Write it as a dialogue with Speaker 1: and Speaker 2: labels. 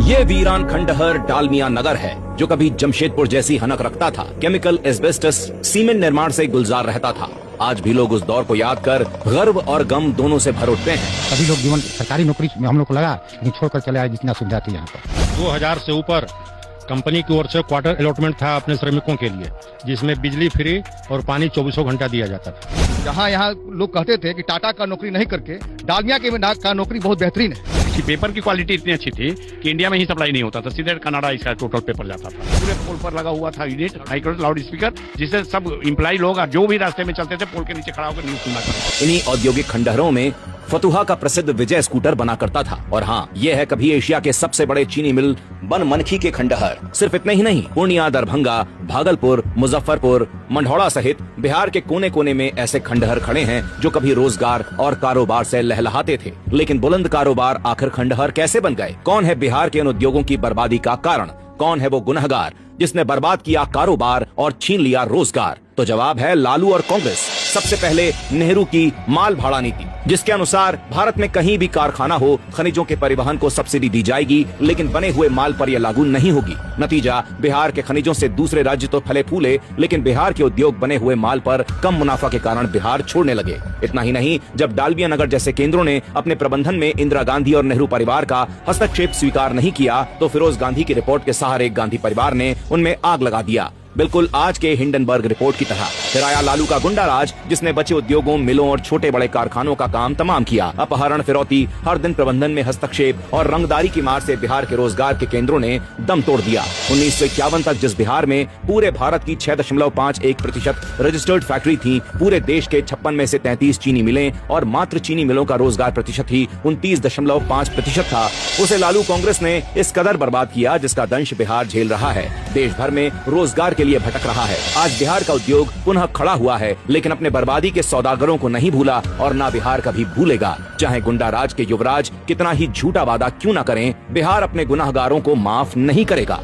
Speaker 1: ये वीरान खंडहर डालमिया नगर है, जो कभी जमशेदपुर जैसी हनक रखता था। केमिकल, एस्बेस्टस, सीमेंट निर्माण से गुलजार रहता था। आज भी लोग उस दौर को याद कर गर्व और गम दोनों से भर उठते हैं।
Speaker 2: सभी लोग जीवन सरकारी नौकरी में हम लोग को लगा, लेकिन छोड़कर चले आए जितना सुविधा थी यहाँ पर।
Speaker 3: 2000 से ऊपर कंपनी की ओर से क्वार्टर अलॉटमेंट था अपने श्रमिकों के लिए, जिसमें बिजली फ्री और पानी 24 घंटा दिया जाता था।
Speaker 4: जहाँ यहाँ लोग कहते थे कि टाटा का नौकरी नहीं करके डालमिया का नौकरी बहुत बेहतरीन है।
Speaker 5: इसकी पेपर की क्वालिटी इतनी अच्छी थी कि इंडिया में ही सप्लाई नहीं होता था, सीधे कनाडा इसका टोटल पेपर जाता था। पूरे पोल पर लगा हुआ था यूनिट हाई लाउड स्पीकर, जिससे सब एम्प्लॉय लोग जो भी रास्ते में चलते थे पोल के नीचे खड़ा होकर न्यूज सुनना करते।
Speaker 1: इन्हीं औद्योगिक खंडहरों में फतुहा का प्रसिद्ध विजय स्कूटर बना करता था। और हाँ, ये है कभी एशिया के सबसे बड़े चीनी मिल बनमनखी के खंडहर। सिर्फ इतने ही नहीं, पूर्णिया, दरभंगा, भागलपुर, मुजफ्फरपुर, मंढौड़ा सहित बिहार के कोने कोने में ऐसे खंडहर खड़े हैं जो कभी रोजगार और कारोबार से लहलहाते थे। लेकिन बुलंद कारोबार आखिर खंडहर कैसे बन गए? कौन है बिहार के इन उद्योगों की बर्बादी का कारण? कौन है वो गुनहगार जिसने बर्बाद किया कारोबार और छीन लिया रोजगार? तो जवाब है लालू और कांग्रेस। सबसे पहले नेहरू की माल भाड़ा नीति, जिसके अनुसार भारत में कहीं भी कारखाना हो, खनिजों के परिवहन को सब्सिडी दी जाएगी, लेकिन बने हुए माल पर यह लागू नहीं होगी। नतीजा, बिहार के खनिजों से दूसरे राज्य तो फले फूले, लेकिन बिहार के उद्योग बने हुए माल पर कम मुनाफा के कारण बिहार छोड़ने लगे। इतना ही नहीं, जब डालमिया नगर जैसे केंद्रों ने अपने प्रबंधन में इंदिरा गांधी और नेहरू परिवार का हस्तक्षेप स्वीकार नहीं किया, तो फिरोज गांधी की रिपोर्ट के सहारे गांधी परिवार ने उनमें आग लगा दिया। बिल्कुल आज के हिंडनबर्ग रिपोर्ट की तरह। फिर आया लालू का गुंडा राज, जिसने बचे उद्योगों, मिलों और छोटे बड़े कारखानों का काम तमाम किया। अपहरण, फिरौती, हर दिन प्रबंधन में हस्तक्षेप और रंगदारी की मार से बिहार के रोजगार के केंद्रों ने दम तोड़ दिया। 1951 तक जिस बिहार में पूरे भारत की 6.51% रजिस्टर्ड फैक्ट्री थी, पूरे देश के 56 में से 33 चीनी मिलें और मात्र चीनी मिलों का रोजगार प्रतिशत ही 29.5% था, उसे लालू कांग्रेस ने इस कदर बर्बाद किया जिसका दंश बिहार झेल रहा है। देश भर में रोजगार के लिए भटक रहा है। आज बिहार का उद्योग पुनः खड़ा हुआ है, लेकिन अपने बर्बादी के सौदागरों को नहीं भूला और ना बिहार कभी भूलेगा। चाहे गुंडा राज के युवराज कितना ही झूठा वादा क्यों न करें, बिहार अपने गुनाहगारों को माफ नहीं करेगा।